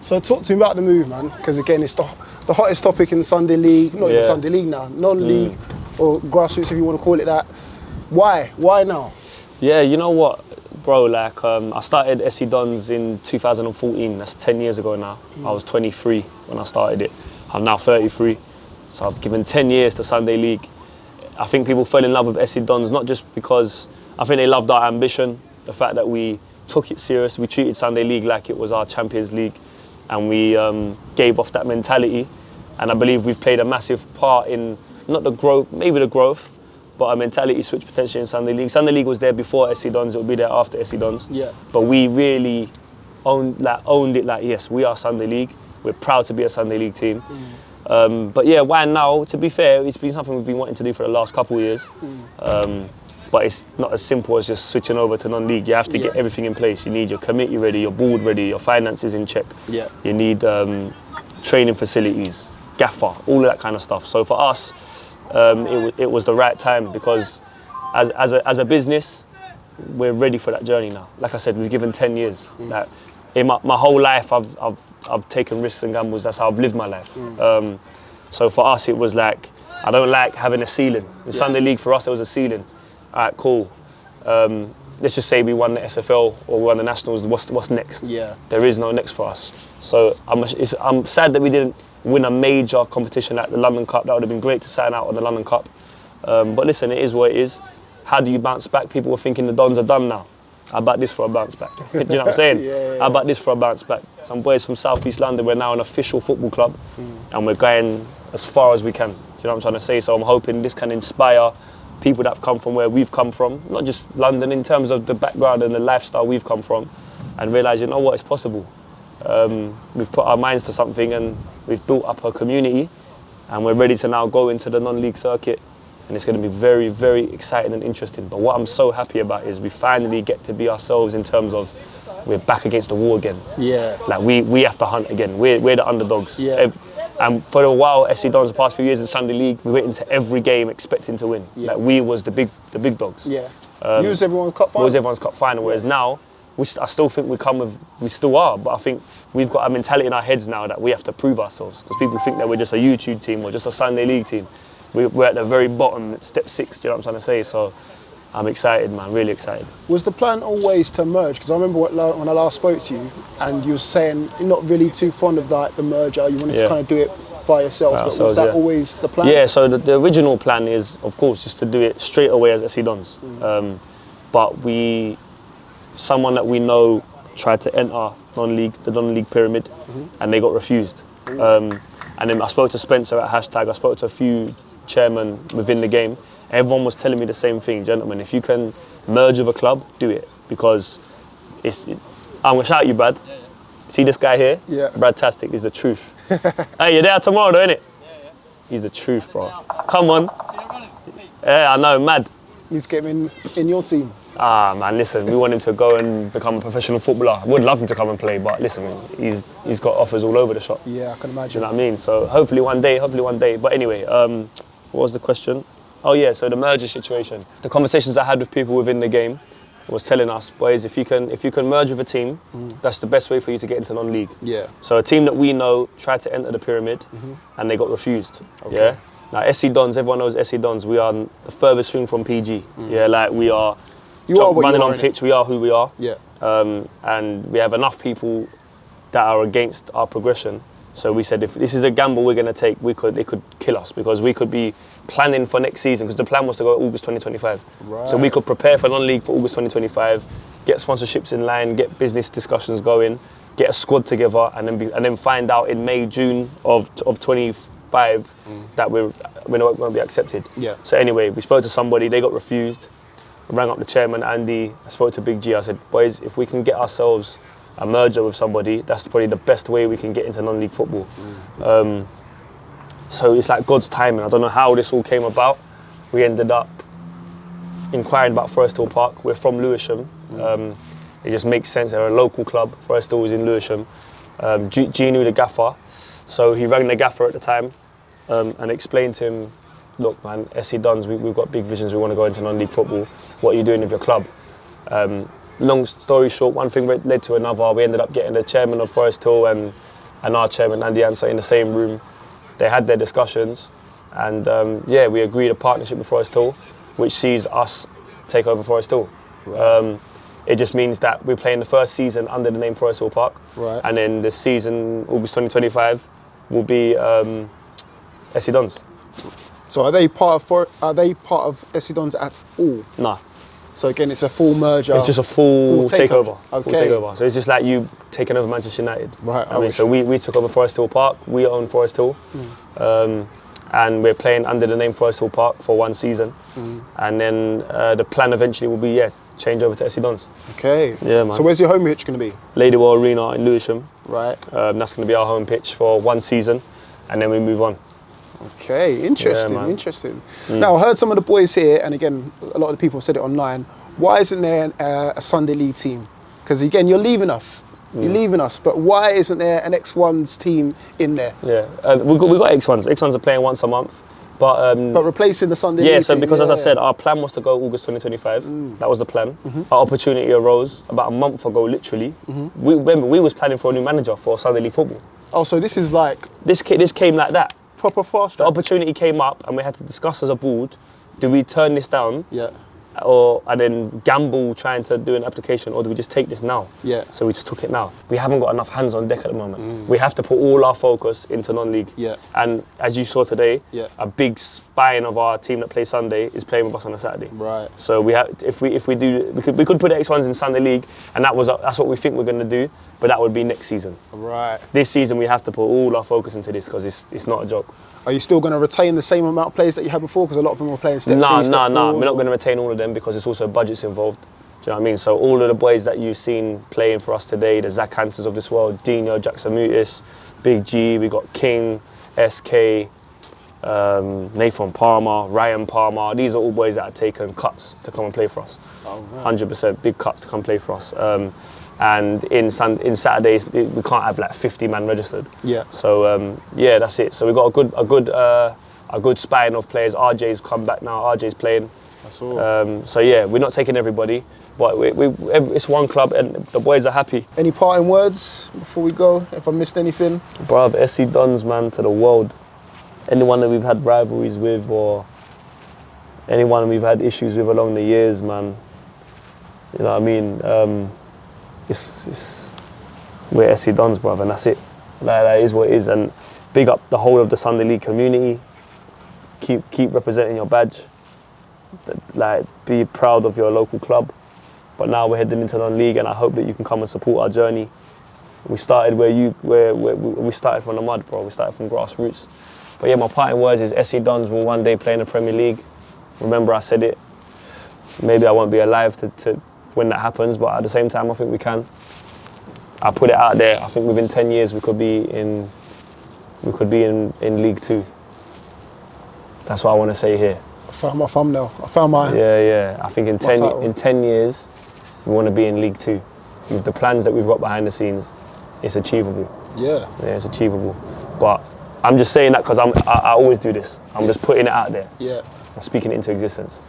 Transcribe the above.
So talk to me about the move, man, because again, it's the hottest topic in the Sunday League, not in the Sunday League now, non-league or grassroots, if you want to call it that. Why? Why now? Yeah, you know what, bro, like I started SC Dons in 2014, that's 10 years ago now. I was 23 when I started it. I'm now 33, so I've given 10 years to Sunday League. I think people fell in love with SC Dons, not just because I think they loved our ambition, the fact that we took it serious, we treated Sunday League like it was our Champions League, and we gave off that mentality. And I believe we've played a massive part in, not the growth, maybe the growth, but a mentality switch potentially in Sunday League. Sunday League was there before SC Dons, it will be there after SC Dons. Yeah. But we really owned it like, yes, we are Sunday League. We're proud to be a Sunday League team. But yeah, why now? To be fair, it's been something we've been wanting to do for the last couple of years. But it's not as simple as just switching over to non-league. You have to get everything in place. You need your committee ready, your board ready, your finances in check. Yeah. You need training facilities, gaffer, all of that kind of stuff. So for us, it was the right time, because as a business, we're ready for that journey now. Like I said, we've given 10 years. Like, in my whole life, I've taken risks and gambles. That's how I've lived my life. So for us, it was like, I don't like having a ceiling. In Sunday League, for us, there was a ceiling. All right, cool. Let's just say we won the SFL or we won the Nationals. What's next? Yeah. There is no next for us. So I'm sad that we didn't win a major competition like the London Cup. That would have been great to sign out on the London Cup. But listen, it is what it is. How do you bounce back? People were thinking the Dons are done now. How about this for a bounce back? You know what I'm saying? How about this for a bounce back? Some boys from South East London, we're now an official football club, and we're going as far as we can. Do you know what I'm trying to say? So I'm hoping this can inspire people that have come from where we've come from, not just London, in terms of the background and the lifestyle we've come from, and realise, you know what, it's possible. We've put our minds to something and we've built up a community, and we're ready to now go into the non-league circuit, and it's going to be very, very exciting and interesting. But what I'm so happy about is we finally get to be ourselves, in terms of we're back against the wall again. Yeah. Like we have to hunt again. We're the underdogs. Yeah. And for a while, SC Dons, the past few years in Sunday League, we went into every game expecting to win. Yeah. Like we was the big dogs. Yeah. You was everyone's cup final. We was everyone's cup final. Whereas now, I still think we still are, but I think we've got a mentality in our heads now that we have to prove ourselves, because people think that we're just a YouTube team or just a Sunday League team. We're at the very bottom, step 6. Do you know what I'm trying to say? So I'm excited, man, really excited. Was the plan always to merge? Because I remember when I last spoke to you, and you were saying you're not really too fond of the merger. You wanted to kind of do it by yourselves. But was that always the plan? Yeah. So the original plan is, of course, just to do it straight away as SC Dons. But someone that we know tried to enter the non-league pyramid, and they got refused. And then I spoke to Spencer at #. I spoke to a few chairmen within the game. Everyone was telling me the same thing, gentlemen. If you can merge with a club, do it, because I'm gonna shout at you, Brad. See this guy here? Yeah. Brad Tastic is the truth. Hey, you're there tomorrow, though, innit? Yeah. He's the truth, bro. Come on. Yeah, I know, mad. You need to get him in your team. Ah, man, listen, we want him to go and become a professional footballer. I would love him to come and play, but listen, man, he's got offers all over the shop. Yeah, I can imagine. You know what I mean? So hopefully one day. But anyway, what was the question? Oh yeah, so the merger situation. The conversations I had with people within the game was telling us, boys, if you can merge with a team, that's the best way for you to get into non-league. Yeah. So a team that we know tried to enter the pyramid, and they got refused. Okay. Yeah. Now SC Dons, everyone knows SC Dons. We are the furthest thing from PG. Yeah, like we are. Running on pitch, we are who we are. Yeah. And we have enough people that are against our progression. So we said, if this is a gamble we're going to take, it could kill us, because we could be planning for next season, because the plan was to go August 2025. Right. So we could prepare for non-league for August 2025, get sponsorships in line, get business discussions going, get a squad together, and then find out in May, June of 25 that we're not going to be accepted. Yeah. So anyway, we spoke to somebody, they got refused. I rang up the chairman, Andy. I spoke to Big G. I said, boys, if we can get ourselves a merger with somebody, that's probably the best way we can get into non-league football. So it's like God's timing. I don't know how this all came about. We ended up inquiring about Forest Hill Park. We're from Lewisham. It just makes sense. They're a local club. Forest Hill was in Lewisham. G knew the gaffer, so he rang the gaffer at the time and explained to him, look, man, SC Dons, we've got big visions. We want to go into non-league football. What are you doing with your club? Long story short, one thing led to another. We ended up getting the chairman of Forest Hill and and our chairman Andy Ansah in the same room. They had their discussions, and we agreed a partnership with Forest Hill, which sees us take over Forest Hill. Right. It just means that we're playing the first season under the name Forest Hill Park, right. And then the season, August 2025, will be SC Dons. So are they part of SC Dons at all? Nah. So again, it's a full merger. It's just a full takeover. Okay. Full takeover. So it's just like you taking over Manchester United. Right. I mean, so we took over Forest Hill Park. We own Forest Hill, and we're playing under the name Forest Hill Park for one season, and then the plan eventually will be change over to SC Dons. Okay. Yeah, man. So where's your home pitch going to be? Ladywell Arena in Lewisham. Right. That's going to be our home pitch for one season, and then we move on. Okay, interesting, interesting. Now, I heard some of the boys here, and again, a lot of the people said it online, why isn't there a Sunday League team? Because again, you're leaving us. You're leaving us, but why isn't there an X1's team in there? Yeah, we got X1s. X1s are playing once a month. But replacing the Sunday League team. So because as I said, our plan was to go August 2025. That was the plan. Our opportunity arose about a month ago, literally. We was planning for a new manager for Sunday League football. Oh, so this is like... This came like that. Proper fast track. The opportunity came up and we had to discuss as a board, do we turn this down? Yeah. And then gamble trying to do an application, or do we just take this now? Yeah. So we just took it now. We haven't got enough hands on deck at the moment. We have to put all our focus into non-league. Yeah. And as you saw today, a big spine of our team that plays Sunday is playing with us on a Saturday. Right. So we have, if we could put the X1s in Sunday League, and that's what we think we're going to do. But that would be next season. Right. This season we have to put all our focus into this because it's not a joke. Are you still going to retain the same amount of players that you had before? Because a lot of them were playing step 3, No. step 4s, We're not going to retain all of them because it's also budgets involved. Do you know what I mean? So all of the boys that you've seen playing for us today, the Zach Hansons of this world, Dino, Jackson Mutis, Big G, we got King, SK, Nathan Palmer, Ryan Palmer. These are all boys that have taken cuts to come and play for us. 100% big cuts to come play for us. And in Saturdays we can't have like 50 man registered. Yeah. So that's it. So we've got a good spine of players. RJ's come back now. RJ's playing. That's all. So we're not taking everybody, but it's one club and the boys are happy. Any parting words before we go? If I missed anything, bruv, SC Dons, man, to the world. Anyone that we've had rivalries with or anyone we've had issues with along the years, man. You know what I mean? We're SC Dons, bruv, and that's it. That is what it is. And big up the whole of the Sunday League community. Keep representing your badge. Like, be proud of your local club. But now we're heading into non-league, and I hope that you can come and support our journey. We started we started from the mud, bro. We started from grassroots. But yeah, my parting words is SC Dons will one day play in the Premier League. Remember, I said it. Maybe I won't be alive to when that happens, but at the same time, I think we can. I put it out there. I think within 10 years we could be in League 2. That's what I want to say here. I found my thumbnail. I found my... Yeah. I think in 10 years, we want to be in League 2. With the plans that we've got behind the scenes, it's achievable. Yeah. Yeah, it's achievable. But I'm just saying that because I always do this. I'm just putting it out there. Yeah. I'm speaking it into existence.